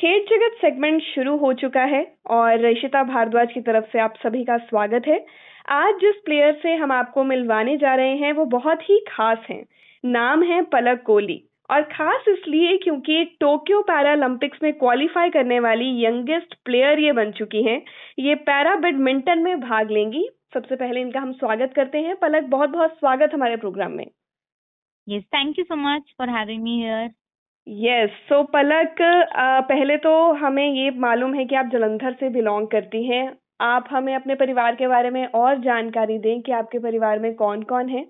खेल जगत सेगमेंट शुरू हो चुका है और ऋषिता भारद्वाज की तरफ से आप सभी का स्वागत है। आज जिस प्लेयर से हम आपको मिलवाने जा रहे हैं वो बहुत ही खास हैं। नाम है पलक कोहली और खास इसलिए क्योंकि टोक्यो पैरालंपिक्स में क्वालिफाई करने वाली यंगेस्ट प्लेयर ये बन चुकी हैं। ये पैरा बैडमिंटन में भाग लेंगी। सबसे पहले इनका हम स्वागत करते हैं। पलक, बहुत बहुत स्वागत हमारे प्रोग्राम में। Yes, thank you so much for having me here. Yes, so Palak, पहले तो हमें ये मालूम है कि आप जालंधर से बिलोंग करती हैं। आप हमें अपने परिवार के बारे में और जानकारी दें कि आपके परिवार में कौन कौन है।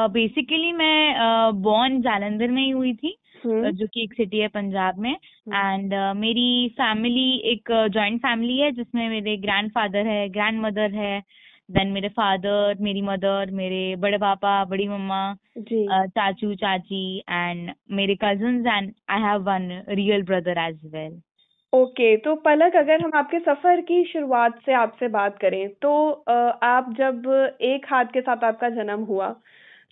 बेसिकली मैं बॉर्न जालंधर में ही हुई थी, जो कि एक सिटी है पंजाब में। एंड मेरी फैमिली एक जॉइंट फैमिली है जिसमें मेरे ग्रैंडफादर है, ग्रैंड मदर है, देन मेरे फादर, मेरी मदर, मेरे बड़े पापा, बड़ी मम्मा, चाचू चाची एंड मेरे cousins, and I have one real brother as well. Okay, तो पलक, अगर हम आपके सफर की शुरुआत से आपसे बात करें तो आप जब एक हाथ के साथ आपका जन्म हुआ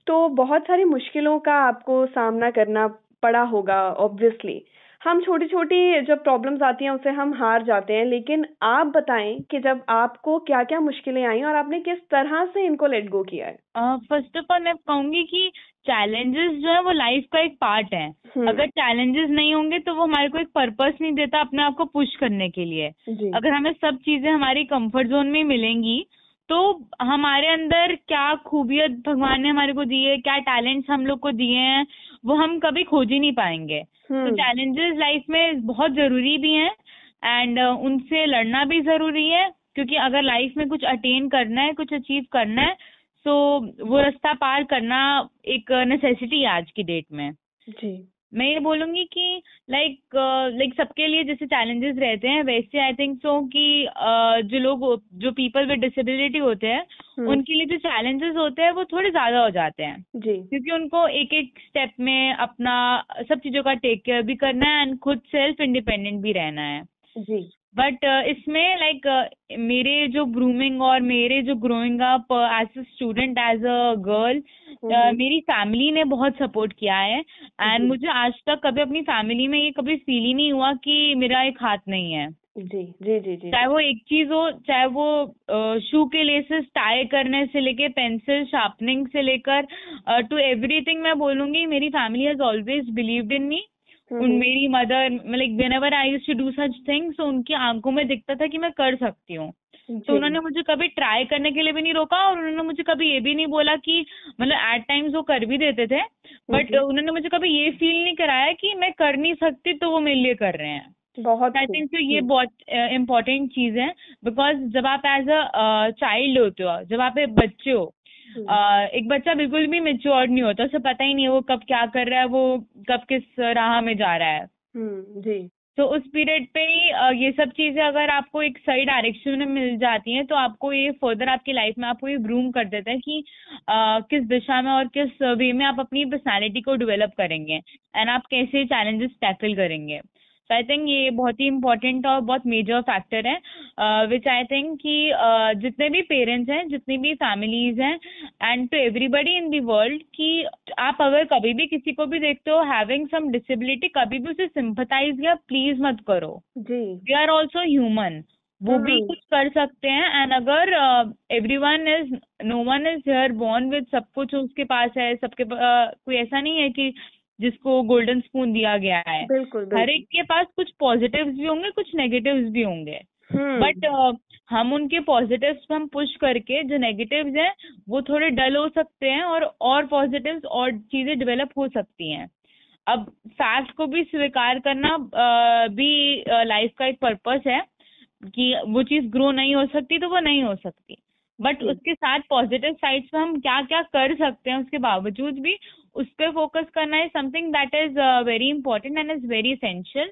तो बहुत सारी मुश्किलों का आपको सामना करना पड़ा होगा। ऑब्वियसली हम छोटी-छोटी जब प्रॉब्लम्स आती हैं उससे हम हार जाते हैं, लेकिन आप बताएं कि जब आपको क्या-क्या मुश्किलें आई और आपने किस तरह से इनको लेट गो किया है। फर्स्ट ऑफ ऑल मैं कहूंगी कि चैलेंजेस जो है वो लाइफ का एक पार्ट है। अगर चैलेंजेस नहीं होंगे तो वो हमारे को एक पर्पस नहीं देता अपने आप को पुश करने के लिए। अगर हमें सब चीजें हमारी कंफर्ट जोन में मिलेंगी तो हमारे अंदर क्या खूबियत भगवान ने हमारे को दी है, क्या टैलेंट्स हम लोग को दिए हैं, वो हम कभी खोज ही नहीं पाएंगे। तो चैलेंजेस लाइफ में बहुत जरूरी भी हैं एंड उनसे लड़ना भी जरूरी है, क्योंकि अगर लाइफ में कुछ अटेन करना है, कुछ अचीव करना है, तो वो रास्ता पार करना एक नेसेसिटी है आज की डेट में। जी, मैं ये बोलूंगी कि लाइक सबके लिए जैसे चैलेंजेस रहते हैं वैसे आई थिंक सो कि जो पीपल विद डिसेबिलिटी होते हैं उनके लिए जो चैलेंजेस होते हैं वो थोड़े ज्यादा हो जाते हैं जी, क्योंकि उनको एक एक स्टेप में अपना सब चीजों का टेक केयर भी करना है एंड खुद सेल्फ इंडिपेंडेंट भी रहना है। जी, बट इसमें मेरे जो ग्रूमिंग और मेरे जो growing up as a student, as a girl, मेरी फैमिली ने बहुत सपोर्ट किया है एंड मुझे आज तक कभी अपनी फैमिली में ये कभी फील ही नहीं हुआ कि मेरा एक हाथ नहीं है। जी, जी, जी, जी, चाहे वो एक चीज हो, चाहे वो शू के लेसेस टाई करने से लेके पेंसिल शार्पनिंग से लेकर टू एवरीथिंग, मैं बोलूंगी मेरी family has always believed in me. मेरी mother, like whenever I used to do such things, तो उनकी आंखों में दिखता था कि मैं कर सकती हूँ। तो उन्होंने मुझे कभी ट्राई करने के लिए भी नहीं रोका और उन्होंने मुझे कभी ये भी नहीं बोला कि मतलब एट टाइम्स वो कर भी देते थे, बट उन्होंने मुझे कभी ये फील नहीं कराया कि मैं कर नहीं सकती तो वो मेरे लिए कर रहे हैं। बहुत आई थिंक तो ये बहुत इम्पोर्टेंट चीज है, बिकॉज जब आप एज अ चाइल्ड होते हो, जब आप एक बच्चे हो, एक बच्चा बिल्कुल भी मेच्योर नहीं होता, उसे पता ही नहीं है वो कब क्या कर रहा है, वो कब किस राह में जा रहा है। जी, तो उस पीरियड पे ही ये सब चीजें अगर आपको एक सही डायरेक्शन में मिल जाती हैं तो आपको ये फर्दर आपकी लाइफ में आपको ये ग्रूम कर देता है कि किस दिशा में और किस वे में आप अपनी पर्सनालिटी को डेवलप करेंगे एंड आप कैसे चैलेंजेस टैकल करेंगे। तो आई थिंक ये बहुत ही इम्पोर्टेंट और बहुत मेजर फैक्टर है विच आई थिंक कि जितने भी पेरेंट्स हैं, जितनी भी फैमिलीज हैं and to everybody in the world, कि आप अगर कभी भी किसी को भी देखते हो हैविंग सम डिसेबिलिटी, कभी भी उसे सिंपथाइज या प्लीज मत करो। वी आर ऑल्सो ह्यूमन, वो भी कुछ कर सकते हैं। एंड अगर no one is here born with सब कुछ उसके पास है, सबके कोई ऐसा नहीं है कि जिसको गोल्डन स्पून दिया गया है। हर एक के पास कुछ पॉजिटिव्स भी होंगे, कुछ नेगेटिव्स भी होंगे, बट हम उनके पॉजिटिव्स पे हम पुश करके जो नेगेटिव्स हैं वो थोड़े डल हो सकते हैं और पॉजिटिव्स और चीजें डेवलप हो सकती हैं। अब फैक्ट को भी स्वीकार करना भी लाइफ का एक पर्पस है कि वो चीज ग्रो नहीं हो सकती तो वो नहीं हो सकती, बट उसके साथ पॉजिटिव साइड्स पे हम क्या क्या कर सकते हैं उसके बावजूद भी उस पर फोकस करना है something that is very important and is very essential.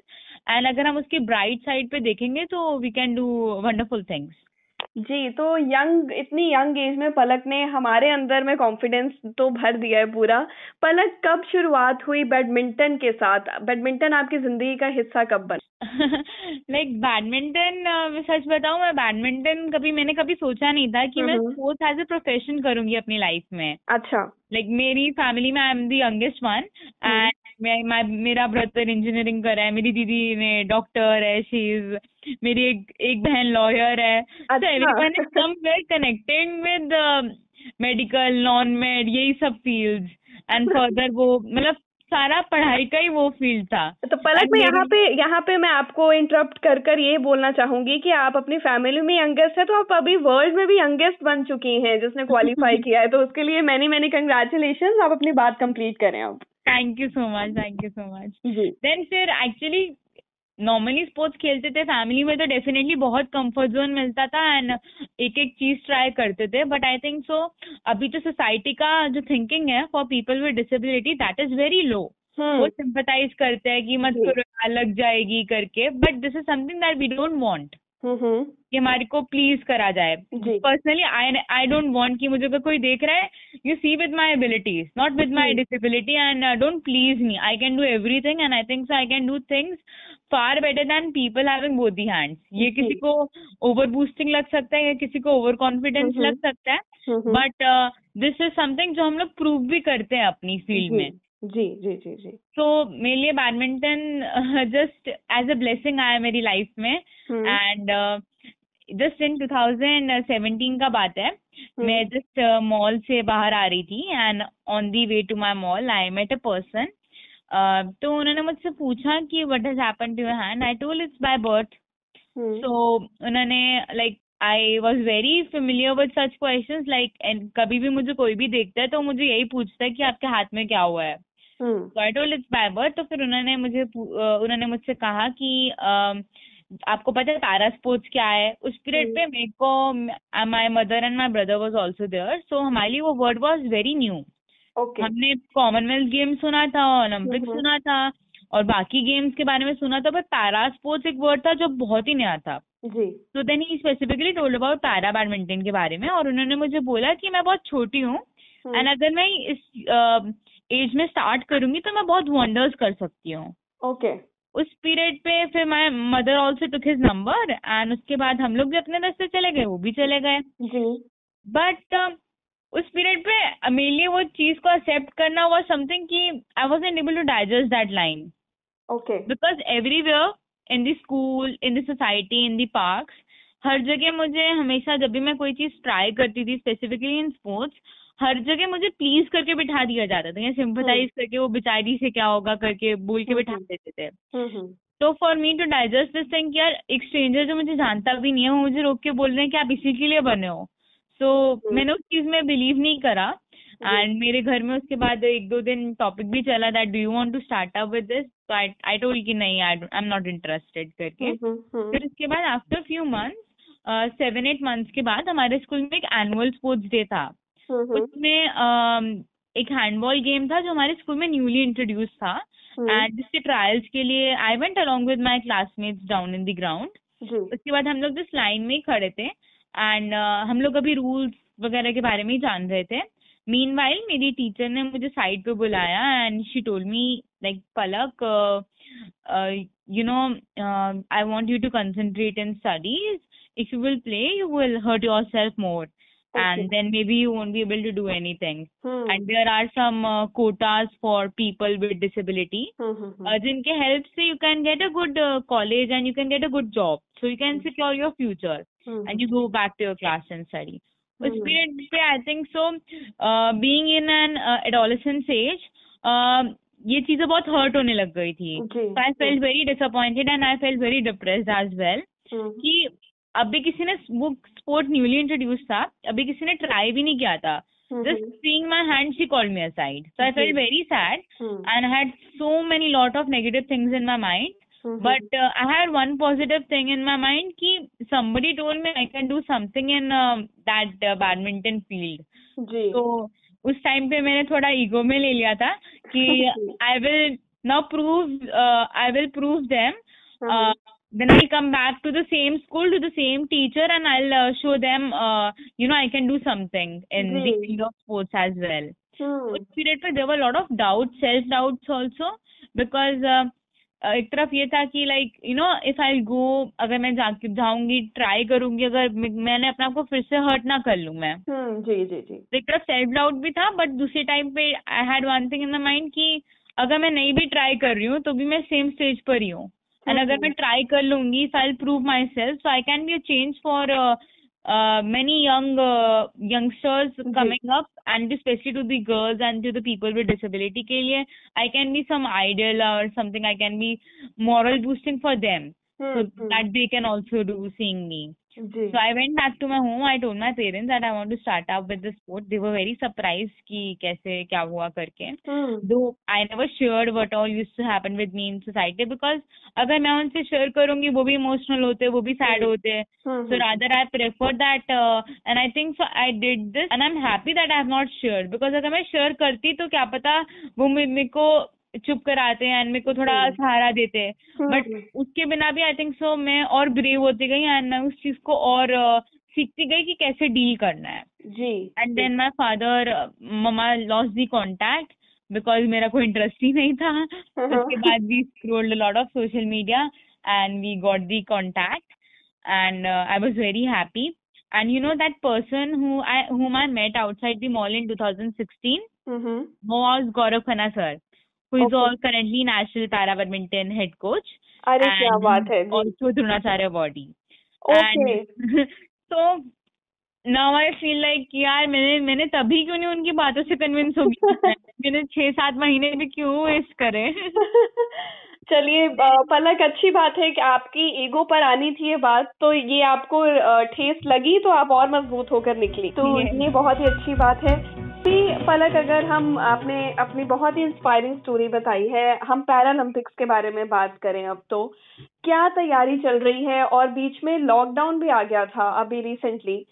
And अगर हम उसकी ब्राइट साइड पे देखेंगे तो we can do wonderful things. जी, तो इतनी यंग एज में पलक ने हमारे अंदर में कॉन्फिडेंस तो भर दिया है पूरा। पलक, कब शुरुआत हुई बैडमिंटन के साथ? बैडमिंटन आपकी जिंदगी का हिस्सा कब बना? लाइक बैडमिंटन, सच बताऊं मैं बैडमिंटन मैंने कभी सोचा नहीं था कि मैं स्पोर्ट्स एज ए प्रोफेशन करूंगी अपनी लाइफ में. अच्छा. लाइक मेरी फैमिली में I am the youngest one and मेरा ब्रदर इंजीनियरिंग कर रहा है, मेरी दीदी ने डॉक्टर है, शी इज, मेरी एक बहन लॉयर है. So everyone is somewhere connected with medical, non made, यही सब फील्ड्स. एंड फर्दर वो मतलब सारा पढ़ाई का ही वो फील्ड था. तो पलक मैं यहाँ पे मैं आपको इंटरप्ट कर ये बोलना चाहूंगी कि आप अपनी फैमिली में यंगेस्ट है, तो आप अभी वर्ल्ड में भी यंगेस्ट बन चुकी हैं जिसने क्वालिफाई किया है, तो उसके लिए मैनी कंग्रेचुलेशंस. आप अपनी बात कंप्लीट करें अब. Thank you so much. Then फिर एक्चुअली नॉर्मली स्पोर्ट्स खेलते थे फैमिली में तो डेफिनेटली बहुत कंफर्ट जोन मिलता था एंड एक चीज ट्राई करते थे. बट आई थिंक सो अभी तो सोसाइटी का जो थिंकिंग है for people with disability that is very low. वो सिंपैथाइज करते हैं कि मत करो लग जाएगी करके. But this is something that we don't want कि हमारे को प्लीज करा जाए. पर्सनली आई डोंट वांट कि मुझे अगर कोई देख रहा है, you see with my abilities not with my disability and don't please me. I can do everything and I think so I can do things far better than people having both the hands. ये किसी को over boosting लग सकता है या किसी को over confidence लग सकता है, बट दिस इज समथिंग जो हम लोग प्रूव भी करते हैं अपनी फील्ड में. जी. तो मेरे लिए badminton just as a blessing आया मेरी लाइफ में. एंड जस्ट इन 2017 का बात है, मैं जस्ट मॉल से बाहर आ रही थी and on the way to my mall I met a person. तो उन्होंने मुझसे पूछा कि what has happened to your hand. I told it's by birth. So उन्होंने like I was very familiar with such questions like, कभी भी मुझे कोई भी देखता है तो मुझे यही पूछता है कि आपके हाथ में क्या हुआ है. So I told it's by birth. तो फिर उन्होंने मुझसे कहा कि आपको पता है पैरा स्पोर्ट्स क्या है. उस पीरियड पे मेरे को my mother and my brother was also there, so हमारे लिए वो वर्ड वाज वेरी न्यू. हमने कॉमनवेल्थ गेम्स सुना था, ओलंपिक सुना था और बाकी गेम्स के बारे में सुना था, बट पैरा स्पोर्ट्स एक वर्ड था जो बहुत ही नया था. तो देन ही specifically told about para badminton के बारे में. और उन्होंने मुझे बोला कि मैं बहुत छोटी हूँ एंड अगर मैं इस एज में स्टार्ट करूंगी तो मैं बहुत वंडर्स कर सकती हूँ. उस पीरियड पे फिर my mother also took his number and उसके बाद हम लोग भी अपने रास्ते चले गए, वो भी चले गए. बट उस पीरियड पे मेरे लिए वो चीज को एक्सेप्ट करना वाज समथिंग कि I wasn't able to digest that line. Because everywhere in the school, in the society, in the parks, हर जगह मुझे हमेशा जब भी मैं कोई चीज ट्राई करती थी स्पेसिफिकली इन स्पोर्ट्स, हर जगह मुझे प्लीज करके बिठा दिया जाता था या सिंपैथाइज करके वो बेचारी से क्या होगा करके बोल के बिठा देते थे. तो for me to digest this thing, यार एक स्ट्रेंजर जो मुझे जानता भी नहीं है वो मुझे रोक के बोल रहे हैं कि आप इसी के लिए बने हो. सो मैंने उस चीज में बिलीव नहीं करा एंड मेरे घर में उसके बाद 1-2 दिन टॉपिक भी चला that do you want to start up with this. तो आई टोल्ड कि नहीं, आई एम नॉट इंटरेस्टेड करके. फिर उसके बाद आफ्टर फ्यू मंथ्स 7-8 मंथ्स के बाद हमारे स्कूल में एक एनुअल स्पोर्ट्स डे था. उसमें एक हैंडबॉल गेम था जो हमारे स्कूल में न्यूली इंट्रोड्यूस था एंड जिसके ट्रायल्स के लिए I went along with my classmates down in the ground. उसके बाद हम लोग जिस लाइन में ही खड़े थे एंड हम लोग अभी रूल्स वगैरह के बारे में ही जान रहे थे. मीनवाइल मेरी टीचर ने मुझे साइड पे बुलाया and she told me like, Palak you know I want you to concentrate in studies. If you will play you will hurt yourself more and then maybe you won't be able to do anything. And there are some quotas for people with disability jinke help se you can get a good college and you can get a good job, so you can secure your future and you go back to your class and study. उस period पे I think so being in an adolescent age ये चीजें बहुत hurt होने लग गई थी. I felt very disappointed and I felt very depressed as well कि अभी किसी ने वो स्पोर्ट न्यूली इंट्रोड्यूस था, अभी किसी ने ट्राई भी नहीं किया था. Just seeing my hand, she called me aside. So I felt very sad and I had so many lot of negative things in my mind. But I had one positive thing in my mind कि somebody told me I can do something in that badminton field. तो उस time पे मैंने थोड़ा ego में ले लिया था कि I will now prove them. Then I'll come back to the same school, to the same teacher and I'll show them, I can do something in the field of sports as well. Uस period पे there were a lot of doubts, self-doubts also, because एक तरफ ये था कि like if I गो, अगर मैं जाऊंगी try करूंगी, अगर मैंने अपने आप को फिर से हर्ट ना कर लूं मैं। जी जी जी। तो एक तरफ सेल्फ डाउट भी था, बट दूसरे टाइम पे I had one thing in the mind कि अगर मैं नहीं भी ट्राई कर रही हूँ तो भी मैं सेम स्टेज पर ही हूँ, एंड अगर मैं ट्राई कर लूंगी, if I prove my self, so I can be a change for many youngsters coming up, and especially to the girls and to the people with disability के लिए I can be some idol or something, I can be moral boosting for them, so that they can also do seeing me. So I went back to my home. I told my parents that I want to start up with the sport. They were very surprised कि कैसे क्या हुआ करके. Though I never shared what all used to happen with me in society, because अगर मैं उनसे share करूंगी वो भी इमोशनल होते, वो भी सैड होते. So rather I prefer that, and I think so I did this, and I'm happy that I have not shared, because अगर मैं शेयर करती तो क्या पता वो मेरे को चुप कराते हैं एंड मेरे को थोड़ा सहारा देते, बट उसके बिना भी आई थिंक सो मैं और ब्रेव होती गई एंड मैं उस चीज को और सीखती गई कि कैसे डील करना है जी. And then my father mama lost the contact because मेरा कोई इंटरेस्ट ही नहीं था. उसके बाद we scrolled a lot of social media and we got the contact and I was very happy. And you know that person whom I met outside the mall in 2016 was Gaurav Khanna sir, who is all currently national para badminton head coach. अरे क्या बात है. Also Dronacharya body. And so now I feel like यार मैंने तभी क्यों नहीं उनकी बातों से कन्विंस हो गई. मैंने 6-7 महीने भी क्यों वेस्ट करे. चलिए पलक, अच्छी बात है कि आपकी ईगो पर आनी थी ये बात, तो ये आपको ठेस लगी तो आप और मजबूत होकर निकली, तो ये बहुत ही अच्छी बात है. पलक, अगर हम आपने अपनी बहुत ही इंस्पायरिंग स्टोरी बताई है, हम पैरालंपिक्स के बारे में बात करें अब, तो क्या तैयारी चल रही है, और बीच में लॉकडाउन भी आ गया था अभी रिसेंटली,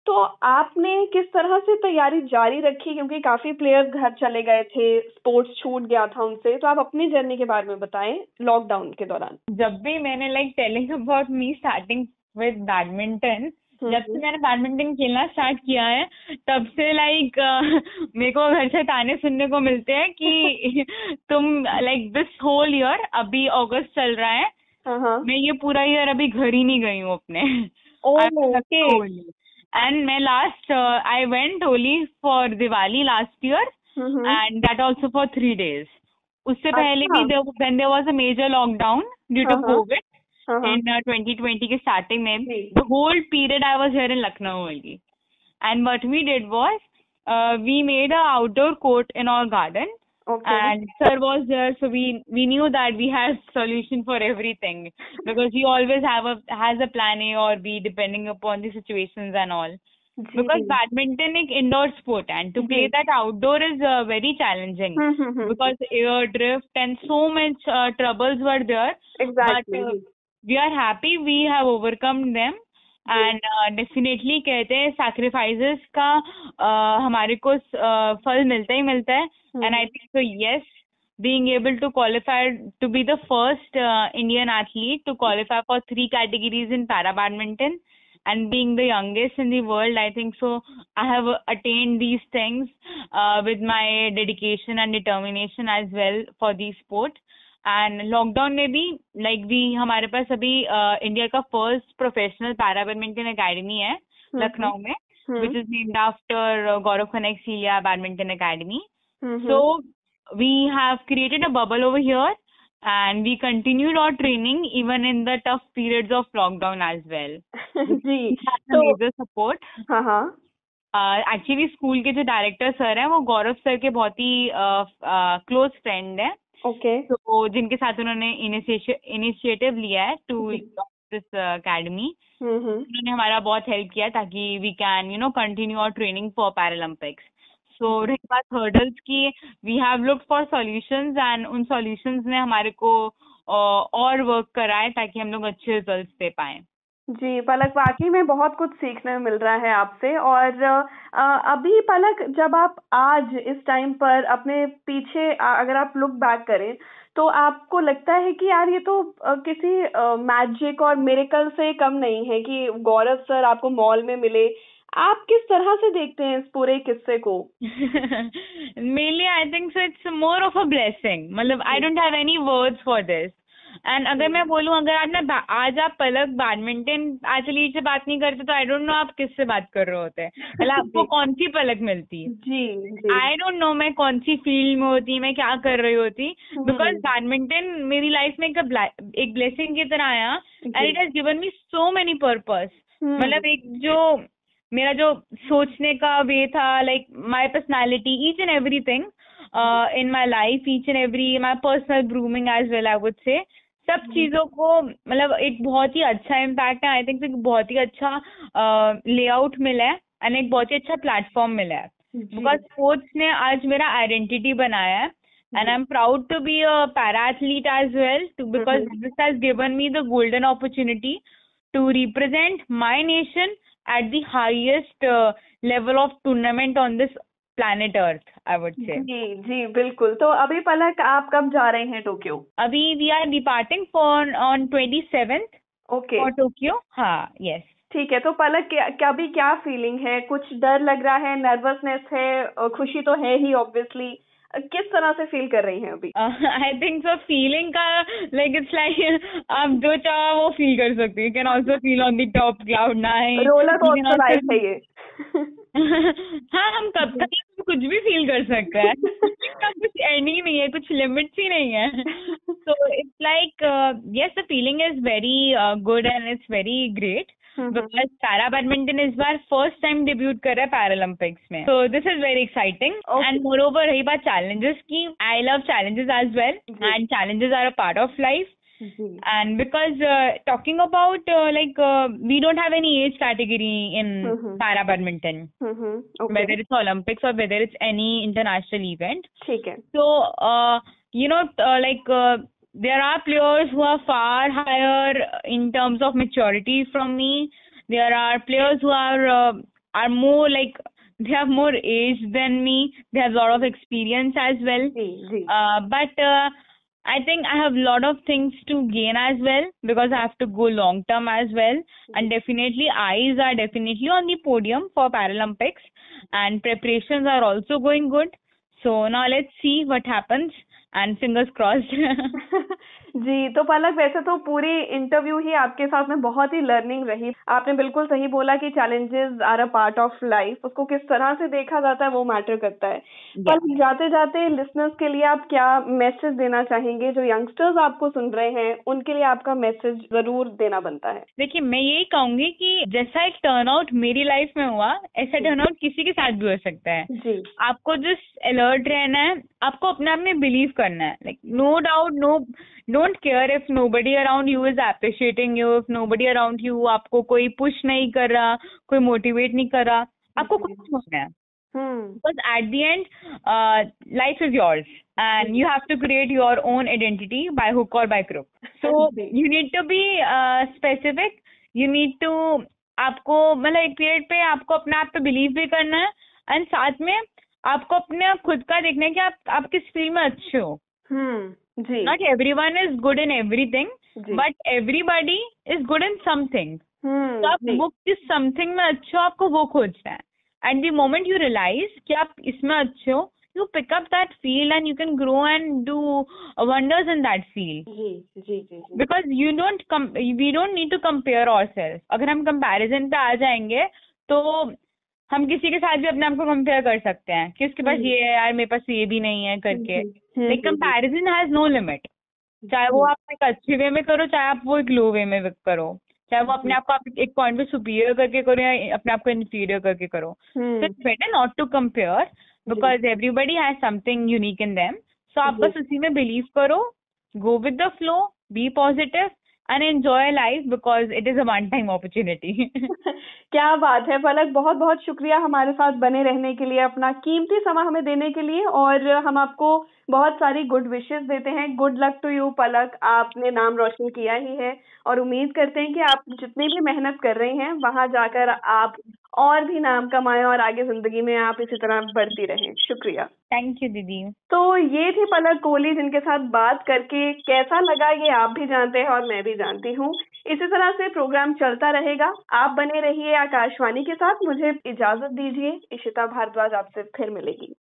तो आपने किस तरह से तैयारी जारी रखी, क्योंकि काफी प्लेयर्स घर चले गए थे, स्पोर्ट्स छूट गया था उनसे, तो आप अपनी जर्नी के बारे में बताएं लॉकडाउन के दौरान. जब भी मैंने telling about me starting with badminton, जब से मैंने बैडमिंटन खेलना स्टार्ट किया है तब से मेरे को घर से ताने सुनने को मिलते हैं कि तुम दिस होल ईयर, अभी अगस्त चल रहा है, मैं ये पूरा ईयर अभी घर ही नहीं गई हूँ अपने. And my last, I went only for Diwali last year, and that also for 3 days. उससे पहले भी when there was a major lockdown due to COVID in 2020 के starting में, the whole period I was here in Lucknow only. And what we did was, we made a outdoor court in our garden. And sir was there, so we knew that we have solution for everything, because he always has a plan A or B depending upon the situations and all. Because badminton is indoor sport, and to play that outdoor is very challenging, because air drift and so much troubles were there. Exactly. But we are happy we have overcome them. And definitely कहते हैं sacrifices का हमारे को फल मिलता ही मिलता है. And I think so, yes, being able to qualify to be the first Indian athlete to qualify for 3 categories in para badminton, and being the youngest in the world, I think so I have attained these things with my dedication and determination as well for the sport. And lockdown में भी हमारे पास अभी India का first professional para badminton academy है लखनऊ में, which is named after Gaurav Khanna Celia Badminton Academy. So we have created a bubble over here, and we continued our training even in the tough periods of lockdown as well. जी, तो major support. Actually school के जो director sir हैं वो गौरव sir के बहुत ही close friend है. तो जिनके साथ उन्होंने इनिशिएटिव लिया है टू दिस अकेडमी. उन्होंने हमारा बहुत हेल्प किया ताकि we can continue our training for Paralympics. So रही बात हर्डल्स की, we have looked for solutions, and उन सॉल्यूशंस ने हमारे को और वर्क कराए ताकि हम लोग अच्छे रिजल्ट्स दे पाए. जी पलक, वाकई में बहुत कुछ सीखने मिल रहा है आपसे. और अभी पलक, जब आप आज इस टाइम पर अपने पीछे अगर आप लुक बैक करें, तो आपको लगता है कि यार ये तो किसी मैजिक और मिरेकल से कम नहीं है कि गौरव सर आपको मॉल में मिले. आप किस तरह से देखते हैं इस पूरे किस्से को? Mainly I think so it's more of a blessing. मतलब I don't have any words for this. And अगर मैं बोलूँ, अगर आप ना आज आप पलक बैडमिंटन एथलीट से बात नहीं करते तो आई डोंट नो आप किससे बात कर रहे होते, मतलब आपको कौन सी पलक मिलती। जी जी। आई डोंट नो मैं कौन सी फील्ड में होती, मैं क्या कर रही होती, बिकॉज बैडमिंटन मेरी लाइफ में एक ब्लेसिंग की तरह आया and it has given me so many purpose. मतलब एक जो मेरा जो सोचने का वे था, like my personality, each and everything in my life, each and every my personal grooming as well, I would say, सब चीजों को मतलब एक बहुत ही अच्छा इम्पैक्ट है। आई थिंक एक बहुत ही अच्छा लेआउट मिला है एंड एक बहुत ही अच्छा प्लेटफॉर्म मिला है, बिकॉज स्पोर्ट्स ने आज मेरा आइडेंटिटी बनाया है and I am proud to be a para athlete as well, because this has given me the golden opportunity to represent my nation at the highest level of tournament on this planet Earth, I would say. जी जी बिल्कुल। तो अभी पलक आप कब जा रहे हैं Tokyo? अभी we are departing for on 27th okay for Tokyo. हाँ, yes. ठीक है। तो पलक अभी क्या फीलिंग है? कुछ डर लग रहा है, नर्वसनेस है, खुशी तो है ही ऑब्वियसली, किस तरह से फील कर रही हैं अभी? आई थिंक सो फीलिंग का लाइक इट्स लाइक आप जो चाहो वो फील कर सकते हैं। You can also feel on the top cloud nine, roller coaster life है ये। हाँ, हम कब तक कुछ भी फील कर सकते हैं, कुछ एंडिंग नहीं है, कुछ लिमिट्स ही नहीं है। So it's like yes, the feeling is very good and it's very great, because para badminton इस बार फर्स्ट टाइम डेब्यूट कर रहा है पैरालंपिक्स में, so this is very exciting. And moreover रही बात चैलेंजेस की, I love challenges as well and challenges are a part of life. And because talking about like we don't have any age category in para badminton, okay, whether it's Olympics or whether it's any international event. ठीक है। So you know like there are players who are far higher in terms of maturity from me. There are players who are more like they have more age than me. They have a lot of experience as well. But I think I have a lot of things to gain as well, because I have to go long term as well. And definitely eyes are definitely on the podium for Paralympics, and preparations are also going good. So now let's see what happens and fingers crossed. जी। तो पलक वैसे तो पूरी interview ही आपके साथ में बहुत ही learning रही। आपने बिल्कुल सही बोला कि challenges are a part of life, उसको किस तरह से देखा जाता है वो मैटर करता है। पर जाते जाते लिसनर्स के लिए आप क्या मैसेज देना चाहेंगे? जो यंगस्टर्स आपको सुन रहे हैं उनके लिए आपका मैसेज जरूर देना बनता है। देखिए, मैं यही कहूंगी कि जैसा एक टर्नआउट मेरी लाइफ में हुआ, ऐसा टर्नआउट किसी के साथ भी हो सकता है। जी। आपको जस्ट अलर्ट रहना है, आपको अपने आप में बिलीव करना है। Like no doubt, don't care if nobody around you is appreciating you, if nobody around you आपको कोई पुश नहीं कर रहा, कोई मोटिवेट नहीं कर रहा, आपको कुछ नहीं होना है। Because at the end, life is yours and you have to create your own identity by hook or by crook. So you need to be specific. You need to आपको मतलब एक पीरियड पे आपको अपने आप पे बिलीव भी करना है, एंड साथ में आपको अपने खुद का देखना है कि आप किस फील्ड में अच्छे हो। जी। Not everyone is good in everything, but everybody is good in something. तो आप वो किस समथिंग में अच्छे हो, आपको वो खोजना है। At the moment you realize कि आप इसमें अच्छे हो, you pick up that field and you can grow and do wonders in that field. Ji. Because we don't need to compare ourselves. अगर हम comparison पे आ जाएंगे तो हम किसी के साथ भी अपने आप को कंपेयर कर सकते हैं कि उसके पास ये है यार, मेरे पास ये भी नहीं है करके। Like comparison has no limit. चाहे वो आप एक अच्छे वे में करो, चाहे आप वो एक लो वे में करो, चाहे वो अपने आप को आप एक पॉइंट पे सुपीरियर करके करो या अपने आप को इन्फीरियर करके करो। So it's better not to compare, because everybody has something unique in them. So आप बस उसी में बिलीव करो, go with the flow, be positive and enjoy life because it is a one time opportunity. क्या बात है पलक, बहुत बहुत शुक्रिया हमारे साथ बने रहने के लिए, अपना कीमती समय हमें देने के लिए, और हम आपको बहुत सारी गुड विशेस देते हैं। गुड लक टू यू पलक, आपने नाम रोशन किया ही है और उम्मीद करते हैं कि आप जितनी भी मेहनत कर रही हैं वहां जाकर आप और भी नाम कमाएं और आगे जिंदगी में आप इसी तरह बढ़ती रहें। शुक्रिया। थैंक यू दीदी। तो ये थी पलक कोहली, जिनके साथ बात करके कैसा लगा ये आप भी जानते हैं और मैं भी जानती हूँ। इसी तरह से प्रोग्राम चलता रहेगा, आप बने रहिए आकाशवाणी के साथ। मुझे इजाजत दीजिए, इशिता भारद्वाज आपसे फिर मिलेगी।